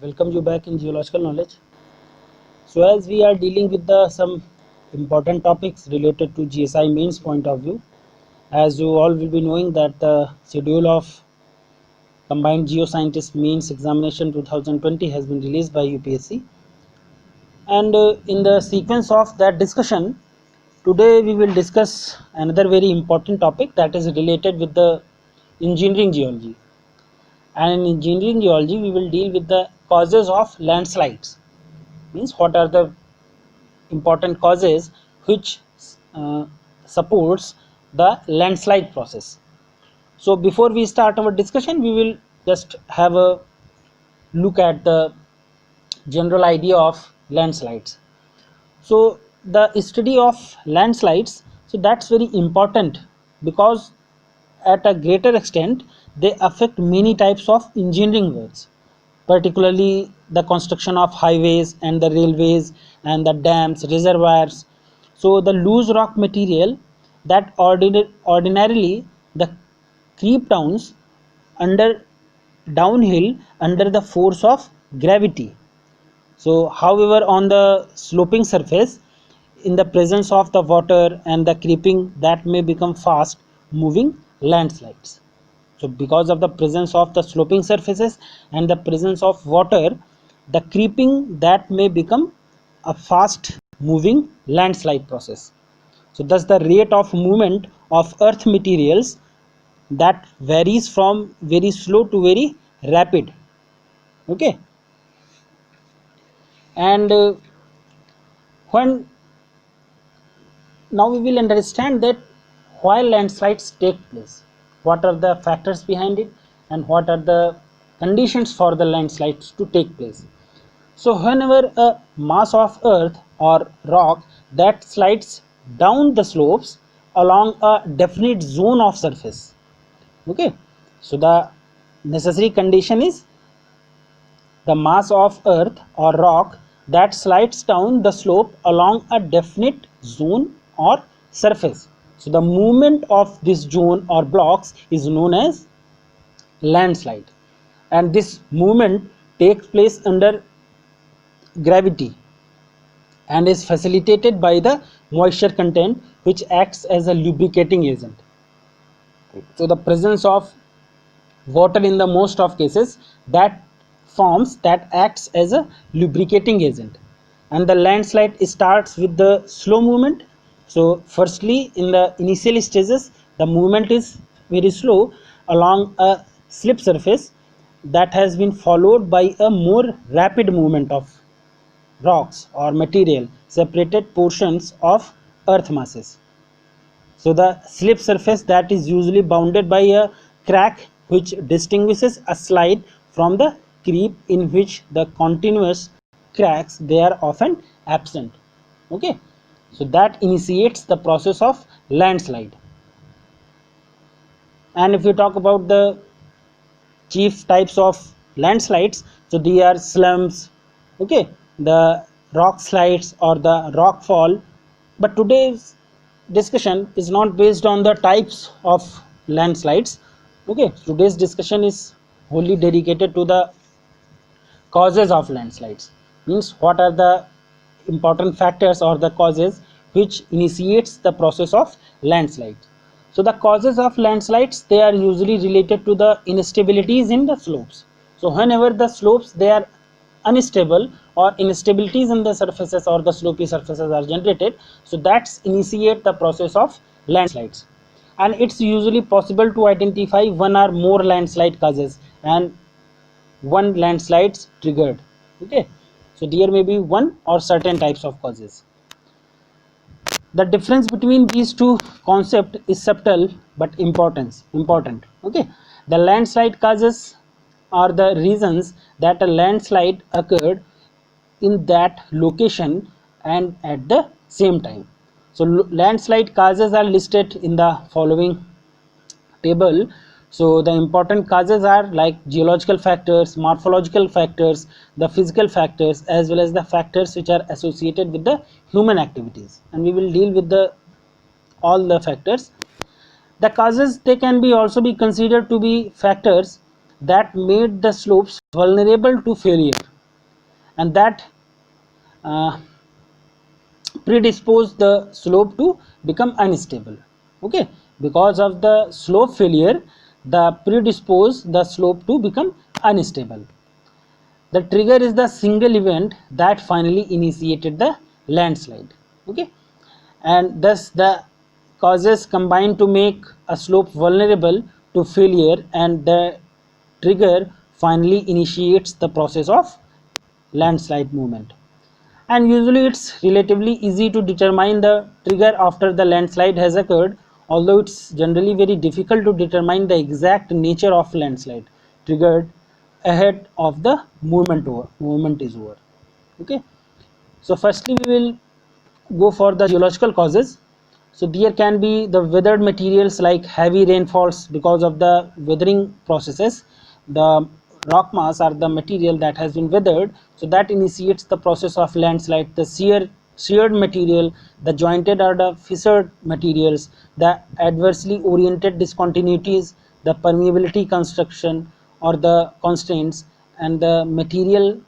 welcome you back in geological knowledge. So as we are dealing with the some important topics related to GSI mains point of view, as you all will be knowing that the schedule of combined geoscientist mains examination 2020 has been released by UPSC, and in the sequence of that discussion, today we will discuss another very important topic that is related with the engineering geology. And in engineering geology we will deal with the causes of landslides, means what are the important causes which uh, supports the landslide process. So before we start our discussion, we will just have a look at the general idea of landslides. So the study of landslides, so that's very important because at a greater extent they affect many types of engineering works, particularly the construction of highways and the railways and the dams, reservoirs. So the loose rock material that ordinarily the creep downs under downhill under the force of gravity. So however, on the sloping surface, in the presence of the water and the creeping, that may become fast moving landslides. So because of the presence of the sloping surfaces and the presence of water, the creeping that may become a fast moving landslide process. So thus the rate of movement of earth materials that varies from very slow to very rapid. Okay. And when now we will understand that why landslides take place, what are the factors behind it, and what are the conditions for the landslides to take place. So whenever a mass of earth or rock that slides down the slopes along a definite zone of surface, okay, so the necessary condition is the mass of earth or rock that slides down the slope along a definite zone or surface. So the movement of this zone or blocks is known as landslide, and this movement takes place under gravity and is facilitated by the moisture content, which acts as a lubricating agent. So the presence of water in the most of cases that forms that acts as a lubricating agent, and the landslide starts with the slow movement. So firstly, in the initial stages the movement is very slow along a slip surface, that has been followed by a more rapid movement of rocks or material separated portions of earth masses. So the slip surface that is usually bounded by a crack which distinguishes a slide from the creep, in which the continuous cracks they are often absent. Okay, so that initiates the process of landslide. And if we talk about the chief types of landslides, so they are slumps, okay, the rock slides or the rock fall. But today's discussion is not based on the types of landslides. Okay, today's discussion is wholly dedicated to the causes of landslides, means what are the important factors or the causes which initiates the process of landslides. So the causes of landslides, they are usually related to the instabilities in the slopes. So whenever the slopes they are unstable or instabilities in the surfaces or the slopy surfaces are generated, so that's initiate the process of landslides. And it's usually possible to identify one or more landslide causes and one landslides triggered. Okay, so there may be one or certain types of causes. The difference between these two concepts is subtle but important. Okay, the landslide causes are the reasons that a landslide occurred in that location and at the same time. So landslide causes are listed in the following table. So the important causes are like geological factors, morphological factors, the physical factors, as well as the factors which are associated with the human activities, and we will deal with the all the factors. The causes, they can be also be considered to be factors that made the slopes vulnerable to failure. and that uh, predispose the slope to become unstable. Okay, because of the slope failure, the predispose the slope to become unstable. The trigger is the single event that finally initiated the landslide. Okay, and thus the causes combine to make a slope vulnerable to failure, and the trigger finally initiates the process of landslide movement. And usually it's relatively easy to determine the trigger after the landslide has occurred, although it's generally very difficult to determine the exact nature of landslide triggered ahead of the movement is over. Okay, so firstly we will go for the geological causes. So there can be the weathered materials like heavy rainfalls because of the weathering processes. The rock mass or the material that has been weathered, so that initiates the process of landslide. The sheared material, the jointed or the fissured materials, the adversely oriented discontinuities, the permeability construction or the constraints, and the material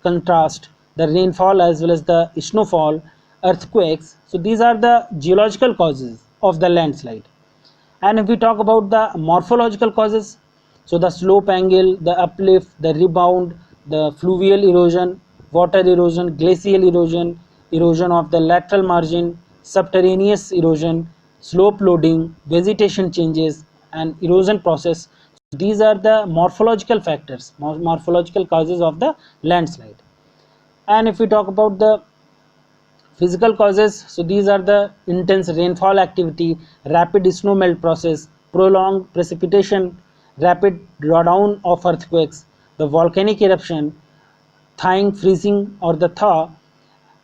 contrast, the rainfall as well as the snowfall, earthquakes. So these are the geological causes of the landslide. And if we talk about the morphological causes, so the slope angle, the uplift, the rebound, the fluvial erosion, water erosion, glacial erosion, erosion of the lateral margin, subterraneous erosion, slope loading, vegetation changes, and erosion process. These are the morphological factors, morphological causes of the landslide. And if we talk about the physical causes, so these are the intense rainfall activity, rapid snow melt process, prolonged precipitation, rapid drawdown of earthquakes, the volcanic eruption, thawing, freezing or the thaw,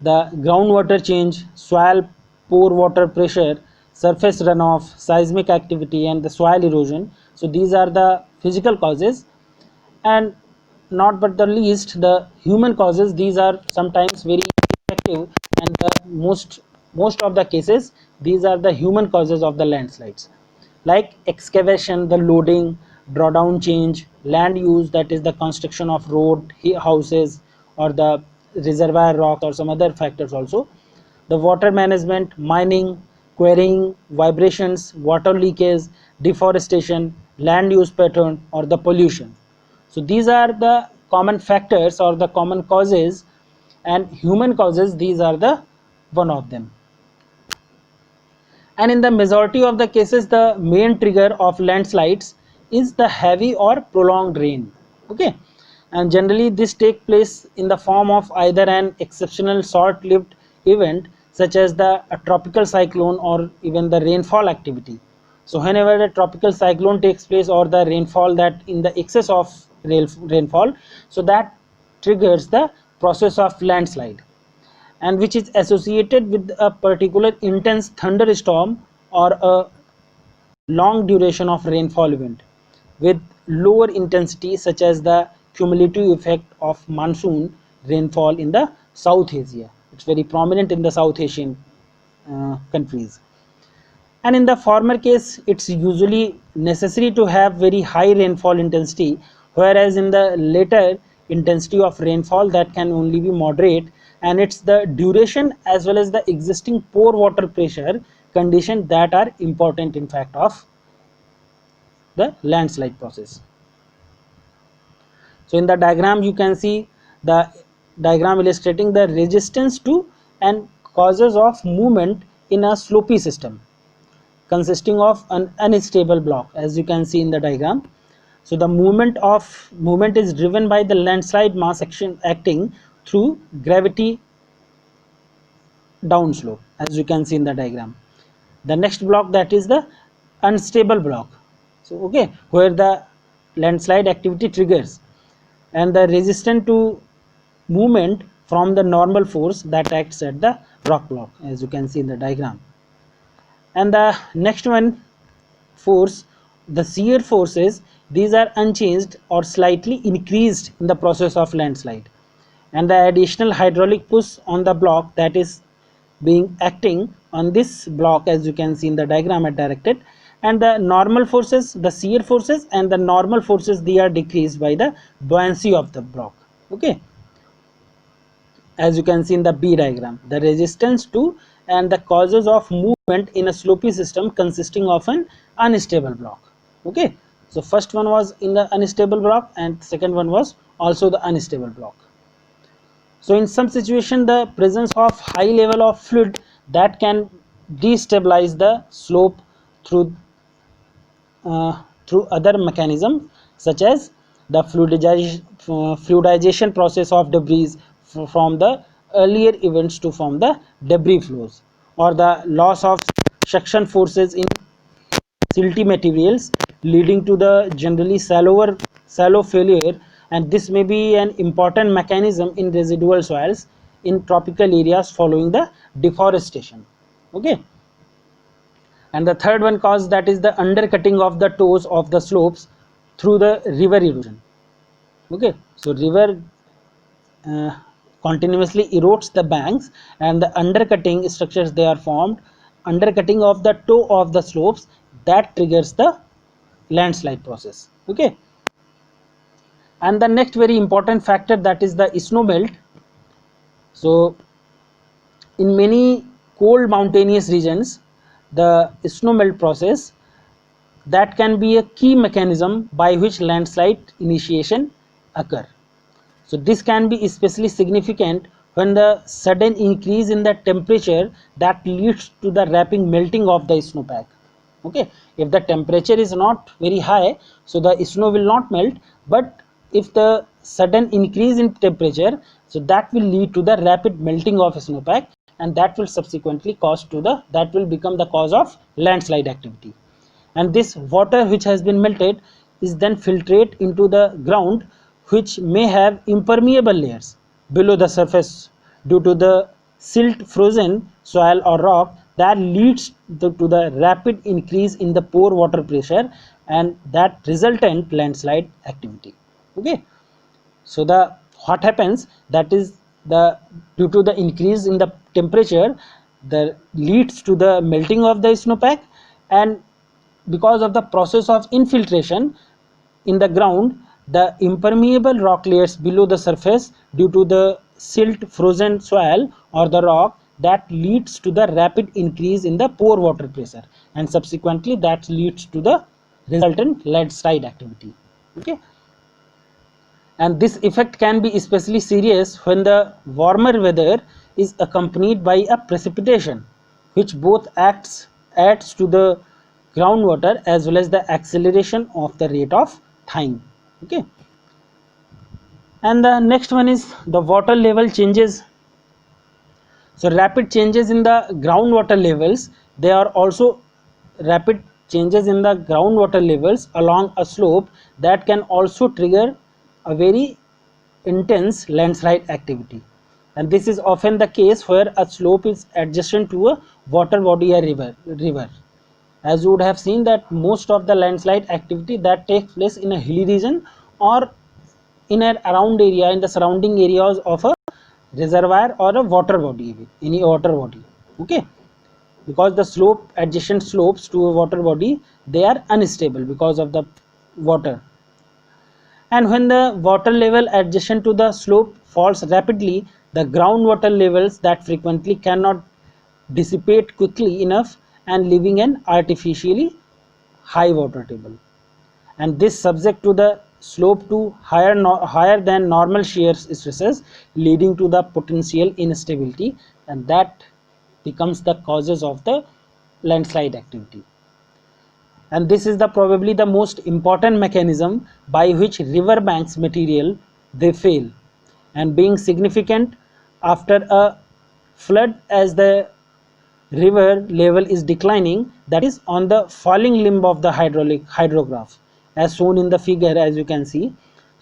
the groundwater change, soil pore water pressure, surface runoff, seismic activity, and the soil erosion. So these are the physical causes. And not but the least, the human causes. These are sometimes very effective, and the most of the cases these are the human causes of the landslides, like excavation, the loading, drawdown change, land use, that is the construction of road, houses, or the reservoir rock or some other factors also, the water management, mining, quarrying, vibrations, water leakage, deforestation, land use pattern, or the pollution. So these are the common factors or the common causes, and human causes, these are the one of them. And in the majority of the cases, the main trigger of landslides is the heavy or prolonged rain. Okay, and generally this take place in the form of either an exceptional short-lived event such as the a tropical cyclone or even the rainfall activity. So whenever the tropical cyclone takes place or the rainfall, that in the excess of rainfall, so that triggers the process of landslide, and which is associated with a particular intense thunderstorm or a long duration of rainfall event with lower intensity, such as the cumulative effect of monsoon rainfall in the South Asia. It's very prominent in the South Asian countries. And in the former case, it's usually necessary to have very high rainfall intensity, whereas in the later, intensity of rainfall that can only be moderate, and it's the duration as well as the existing pore water pressure condition that are important in fact of the landslide process. So in the diagram you can see the diagram illustrating the resistance to and causes of movement in a slopy system consisting of an unstable block, as you can see in the diagram. So the movement is driven by the landslide mass action acting through gravity downslope, as you can see in the diagram. The next block, that is the unstable block, so okay, where the landslide activity triggers, and the resistance to movement from the normal force that acts at the rock block, as you can see in the diagram. And the next one, force, the shear forces, these are unchanged or slightly increased in the process of landslide, and the additional hydraulic push on the block that is being acting on this block, as you can see in the diagram are directed, and the normal forces, the shear forces and the normal forces, they are decreased by the buoyancy of the block. Okay, as you can see in the B diagram, the resistance to and the causes of movement in a slopy system consisting of an unstable block. Okay, so first one was in the unstable block and second one was also the unstable block. So in some situation, the presence of high level of fluid that can destabilize the slope through through other mechanisms such as the fluidization process of debris from the earlier events to form the debris flows, or the loss of suction forces in silty materials leading to the generally shallow failure, and this may be an important mechanism in residual soils in tropical areas following the deforestation. Okay, and the third one cause, that is the undercutting of the toes of the slopes through the river erosion. Okay, so river uh, continuously erodes the banks, and the undercutting structures they are formed, undercutting of the toe of the slopes, that triggers the landslide process. Okay, and the next very important factor, that is the snow melt. So in many cold mountainous regions, the snow melt process that can be a key mechanism by which landslide initiation occur. So this can be especially significant when the sudden increase in the temperature that leads to the rapid melting of the snowpack. Okay, if the temperature is not very high, so the snow will not melt, but if the sudden increase in temperature, so that will lead to the rapid melting of snowpack, and that will subsequently cause to the, that will become the cause of landslide activity. And this water which has been melted is then filtrate into the ground, which may have impermeable layers below the surface due to the silt frozen soil or rock, that leads to the rapid increase in the pore water pressure and that resultant landslide activity. Okay, so the what happens, that is the, due to the increase in the temperature, that leads to the melting of the snowpack, and because of the process of infiltration in the ground, the impermeable rock layers below the surface due to the silt frozen soil or the rock, that leads to the rapid increase in the pore water pressure, and subsequently that leads to the resultant landslide activity. Okay, and this effect can be especially serious when the warmer weather is accompanied by a precipitation, which both adds to the groundwater as well as the acceleration of the rate of thawing. Okay, and the next one is the water level changes. So rapid changes in the groundwater levels, they are also rapid changes in the groundwater levels along a slope, that can also trigger a very intense landslide activity. And this is often the case where a slope is adjacent to a water body or river. As you would have seen that most of the landslide activity that takes place in a hilly region or in an around area, in the surrounding areas of a reservoir or a water body, any water body. Okay, because the slope, adjacent slopes to a water body, they are unstable because of the water, and when the water level adjacent to the slope falls rapidly, the groundwater levels that frequently cannot dissipate quickly enough, and leaving an artificially high water table, and this subject to the slope to higher than normal shear stresses, leading to the potential instability, and that becomes the causes of the landslide activity. And this is the probably the most important mechanism by which river banks material they fail, and being significant after a flood as the river level is declining, that is on the falling limb of the hydrograph as shown in the figure, as you can see.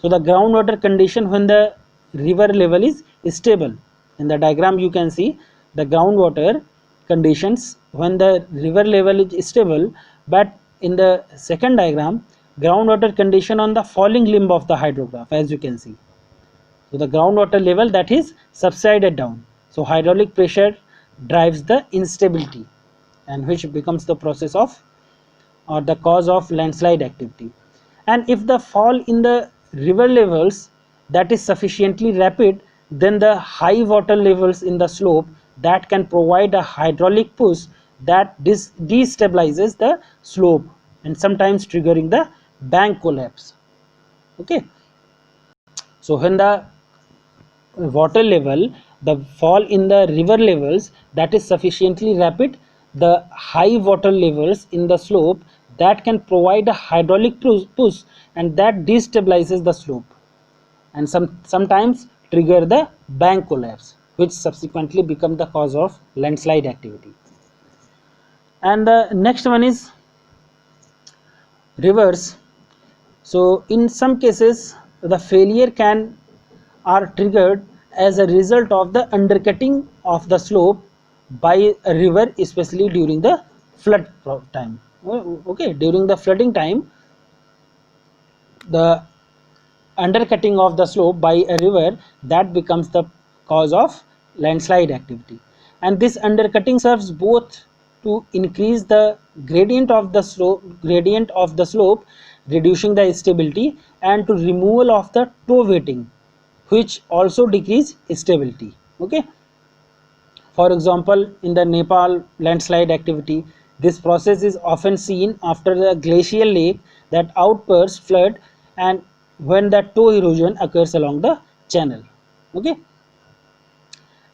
So the groundwater condition when the river level is stable, in the diagram you can see the groundwater conditions when the river level is stable, but in the second diagram, groundwater condition on the falling limb of the hydrograph, as you can see. So the groundwater level that is subsided down, so hydraulic pressure drives the instability, and which becomes the process of or the cause of landslide activity. And if the fall in the river levels that is sufficiently rapid, then the high water levels in the slope that can provide a hydraulic push that destabilizes the slope and sometimes triggering the bank collapse. Okay, so when the water level, the fall in the river levels that is sufficiently rapid, the high water levels in the slope that can provide a hydraulic push and that destabilizes the slope and sometimes trigger the bank collapse, which subsequently become the cause of landslide activity. And the next one is rivers. So in some cases the failure can are triggered as a result of the undercutting of the slope by a river, especially during the flood time. Okay, during the flooding time, the undercutting of the slope by a river that becomes the cause of landslide activity, and this undercutting serves both to increase the gradient of the slope, reducing the stability, and to removal of the toe weighting, which also decrease stability. Okay, for example, in the Nepal landslide activity, this process is often seen after the glacial lake that outbursts flood and when the toe erosion occurs along the channel. Okay,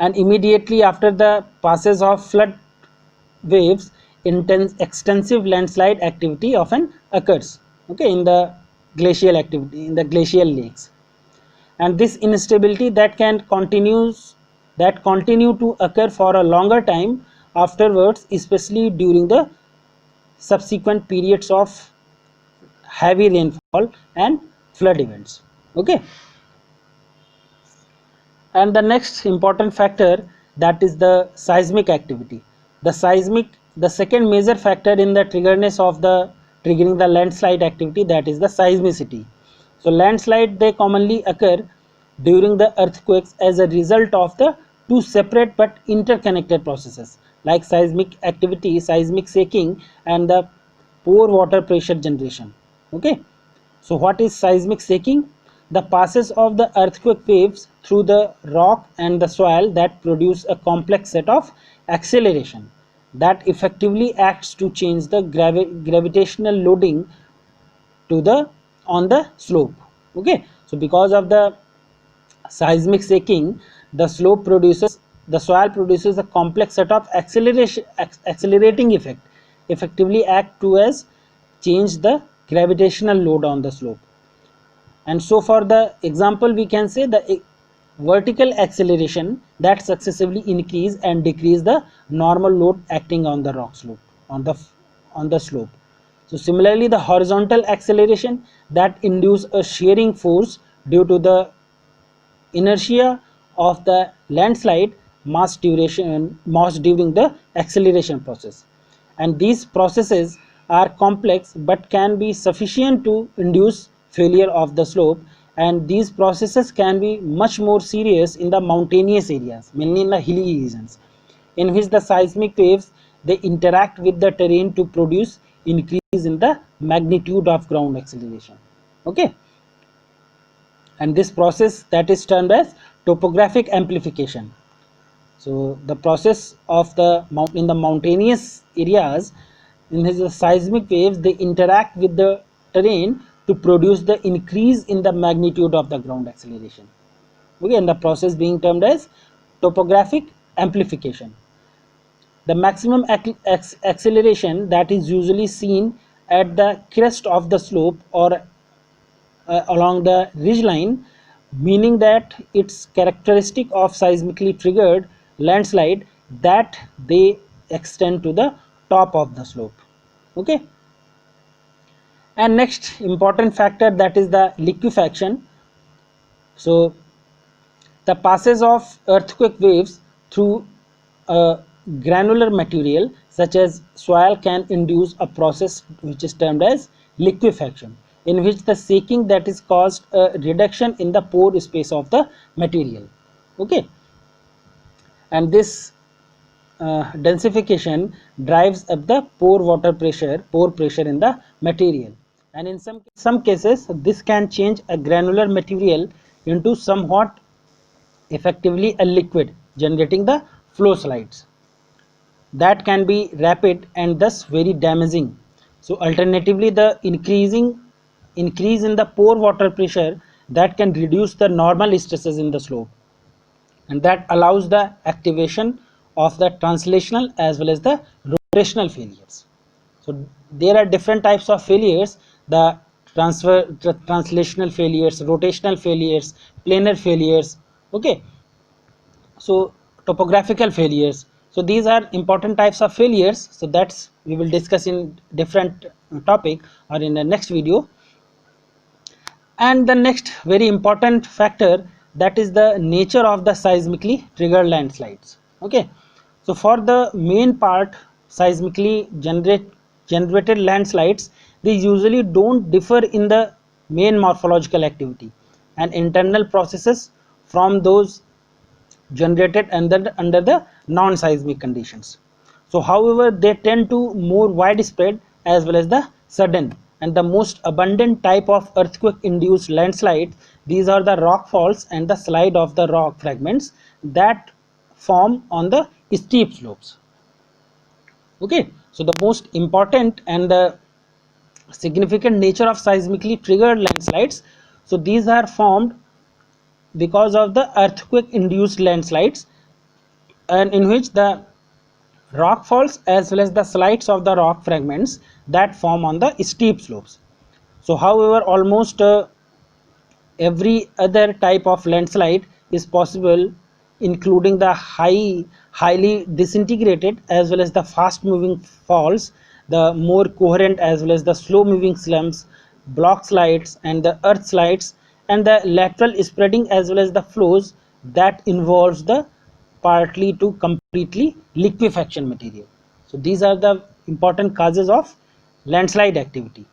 and immediately after the passage of flood waves, intense extensive landslide activity often occurs. Okay, in the glacial activity in the glacial lakes, and this instability that continue to occur for a longer time afterwards, especially during the subsequent periods of heavy rainfall and flood events. Okay, and the next important factor, that is the seismic activity. The second major factor in the triggering the landslide activity, that is the seismicity. So landslide, they commonly occur during the earthquakes as a result of the two separate but interconnected processes like seismic activity, seismic shaking, and the pore water pressure generation. Okay, so what is seismic shaking? The passage of the earthquake waves through the rock and the soil that produce a complex set of acceleration that effectively acts to change the gravitational loading to the on the slope. Okay, so because of the seismic shaking, the soil produces a complex set of accelerating effect effectively act to as change the gravitational load on the slope. And so for the example, we can say the vertical acceleration that successively increase and decrease the normal load acting on the rock slope on the slope. So similarly, the horizontal acceleration that induce a shearing force due to the inertia of the landslide mass during the acceleration process, and these processes are complex but can be sufficient to induce failure of the slope, and these processes can be much more serious in the mountainous areas, mainly in the hilly regions, in which the seismic waves they interact with the terrain to produce increase in the magnitude of ground acceleration. Okay, and this process that is termed as topographic amplification. So the process of the in the mountainous areas, in the seismic waves they interact with the terrain to produce the increase in the magnitude of the ground acceleration. Okay, and the process being termed as topographic amplification. The maximum acceleration that is usually seen at the crest of the slope or along the ridgeline, meaning that it's characteristic of seismically triggered landslide that they extend to the top of the slope. Okay, and next important factor, that is the liquefaction. So the passage of earthquake waves through a granular material such as soil can induce a process which is termed as liquefaction, in which the shaking that is caused a reduction in the pore space of the material. Okay, and this densification drives up the pore pressure in the material, and in some cases this can change a granular material into somewhat effectively a liquid, generating the flow slides that can be rapid and thus very damaging. So alternatively, the increase in the pore water pressure that can reduce the normal stresses in the slope, and that allows the activation of the translational as well as the rotational failures. So there are different types of failures: the translational failures, rotational failures, planar failures. Okay, so topographical failures. So these are important types of failures. So that's we will discuss in different topic or in the next video. And the next very important factor, that is the nature of the seismically triggered landslides. Okay, so for the main part, seismically generated landslides, they usually don't differ in the main morphological activity and internal processes from those generated under the non-seismic conditions. So however, they tend to more widespread as well as the sudden, and the most abundant type of earthquake induced landslide, these are the rock falls and the slide of the rock fragments that form on the steep slopes. Okay, so the most important and the significant nature of seismically triggered landslides, so these are formed because of the earthquake induced landslides, and in which the rock falls as well as the slides of the rock fragments that form on the steep slopes. So however, almost every other type of landslide is possible, including the highly disintegrated as well as the fast moving falls, the more coherent as well as the slow moving slumps, block slides and the earth slides, and the lateral spreading as well as the flows that involves the partly to completely liquefaction material. So these are the important causes of landslide activity.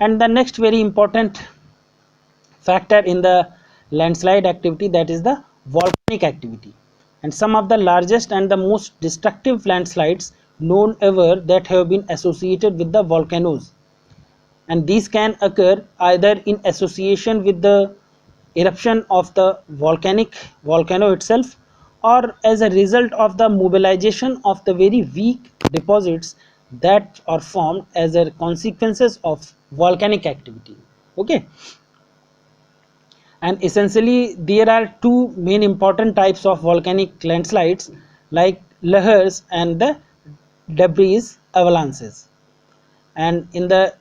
And the next very important factor in the landslide activity, that is the volcanic activity, and some of the largest and the most destructive landslides known ever that have been associated with the volcanoes, and these can occur either in association with the eruption of the volcano itself, or as a result of the mobilization of the very weak deposits that are formed as a consequences of volcanic activity. Okay, and essentially there are two main important types of volcanic landslides, like lahars and the debris avalanches, and in the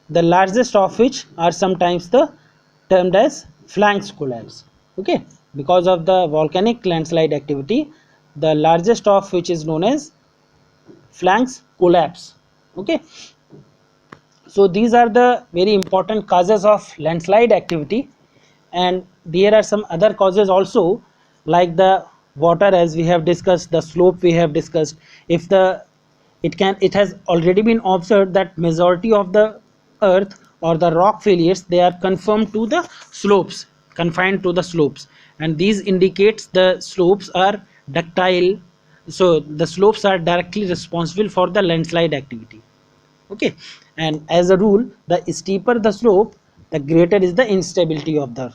largest of which are sometimes the termed as flanks collapse. Okay, because of the volcanic landslide activity, the largest of which is known as flanks collapse. Okay, so these are the very important causes of landslide activity, and there are some other causes also, like the water, as we have discussed, the slope we have discussed. If the it has already been observed that majority of the earth or the rock failures, they are confirmed to the slopes, confined to the slopes, and these indicates the slopes are ductile. So the slopes are directly responsible for the landslide activity. Okay, and as a rule, the steeper the slope, the greater is the instability of the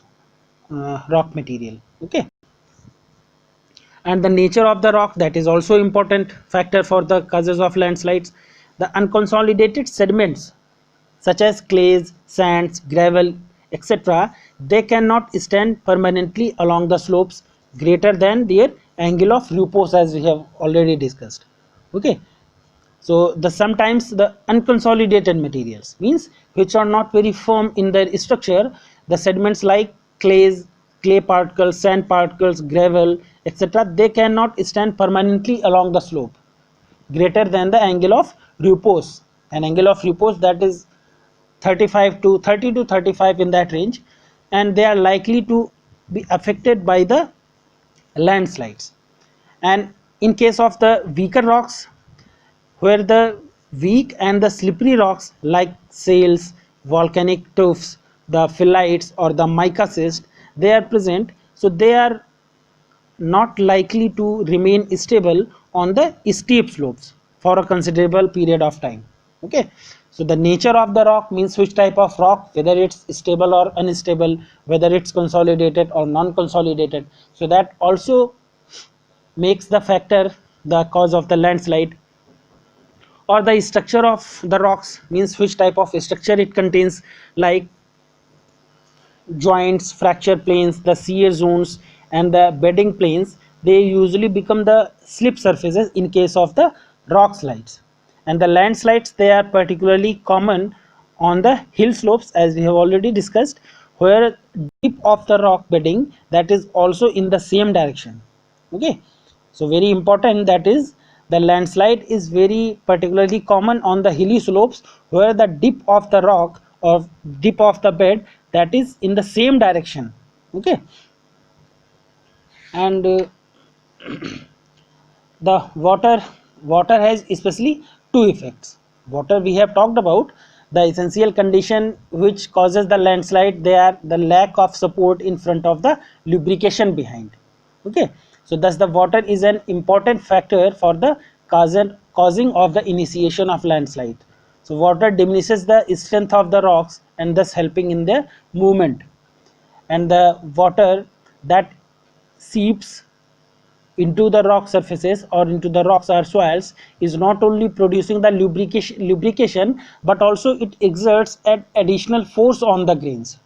rock material. Okay, and the nature of the rock, that is also important factor for the causes of landslides. The unconsolidated sediments such as clays, sands, gravel, etc., they cannot stand permanently along the slopes greater than their angle of repose, as we have already discussed. Okay, so the sometimes the unconsolidated materials means which are not very firm in their structure, the sediments like clays, clay particles, sand particles, gravel, etc., they cannot stand permanently along the slope greater than the angle of repose, an angle of repose that is 35 to 30 to 35 in that range, and they are likely to be affected by the landslides. And in case of the weaker rocks, where the weak and the slippery rocks like shales, volcanic tuffs, the phyllites or the mica schist, they are present, so they are not likely to remain stable on the steep slopes for a considerable period of time. Okay, so the nature of the rock means which type of rock, whether it's stable or unstable, whether it's consolidated or non-consolidated. So that also makes the factor the cause of the landslide. Or the structure of the rocks means which type of structure it contains, like joints, fracture planes, the shear zones, and the bedding planes. They usually become the slip surfaces in case of the rock slides. And the landslides, they are particularly common on the hill slopes, as we have already discussed, where deep of the rock bedding that is also in the same direction. Okay, so very important, that is the landslide is very particularly common on the hilly slopes where the dip of the rock or dip of the bed that is in the same direction. Okay, and the water has especially two effects. Water we have talked about, the essential condition which causes the landslide, they are the lack of support in front of the lubrication behind. Okay, so thus the water is an important factor for the causing of the initiation of landslide. So water diminishes the strength of the rocks and thus helping in their movement. And the water that seeps into the rock surfaces or into the rocks or soils is not only producing the lubrication, but also it exerts an additional force on the grains,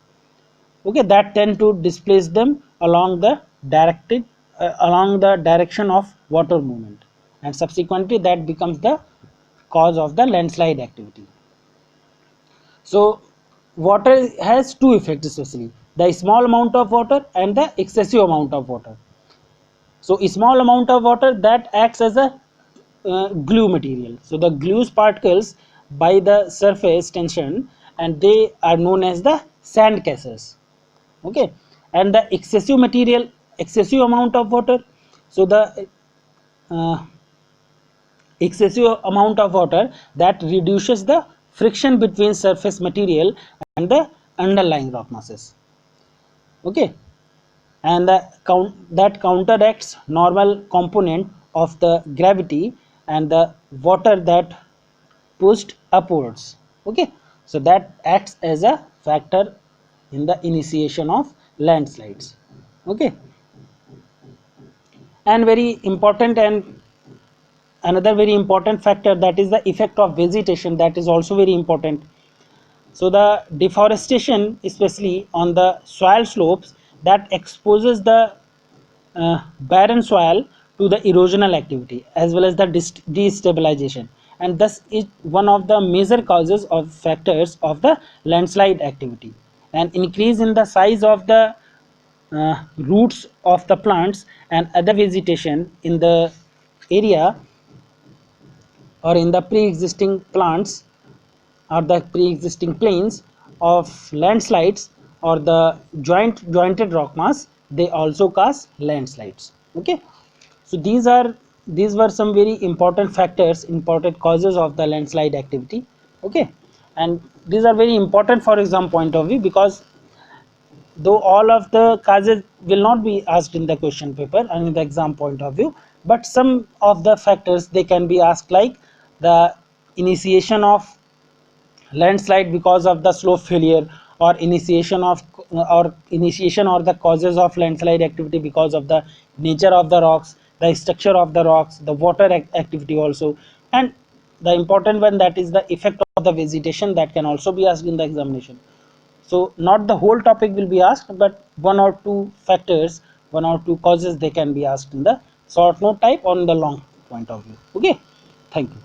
okay, that tend to displace them along the direction of water movement, and subsequently that becomes the cause of the landslide activity. So water has two effects, especially the small amount of water and the excessive amount of water. So a small amount of water that acts as a glue material. So the glues particles by the surface tension, and they are known as the sand castles. Okay, and the excessive amount of water. So the uh, excessive amount of water that reduces the friction between surface material and the underlying rock masses. Okay, and that counteracts normal component of the gravity and the water that pushed upwards. Okay, so that acts as a factor in the initiation of landslides. Okay, and very important, and another very important factor, that is the effect of vegetation, that is also very important. So the deforestation, especially on the soil slopes, that exposes the barren soil to the erosional activity as well as the destabilization, and thus is one of the major causes of factors of the landslide activity. An increase in the size of the roots of the plants and other vegetation in the area or in the pre-existing plants or the pre-existing plains of landslides or the jointed rock mass, they also cause landslides. Okay, so these were some very important factors, important causes of the landslide activity. Okay, and these are very important for exam point of view, because though all of the causes will not be asked in the question paper and in the exam point of view, but some of the factors they can be asked, like the initiation of landslide because of the slope failure, or initiation or the causes of landslide activity because of the nature of the rocks, the structure of the rocks, the water activity also, and the important one, that is the effect of the vegetation, that can also be asked in the examination. So not the whole topic will be asked, but one or two factors, one or two causes, they can be asked in the short note type or in the long point of view. Okay, thank you.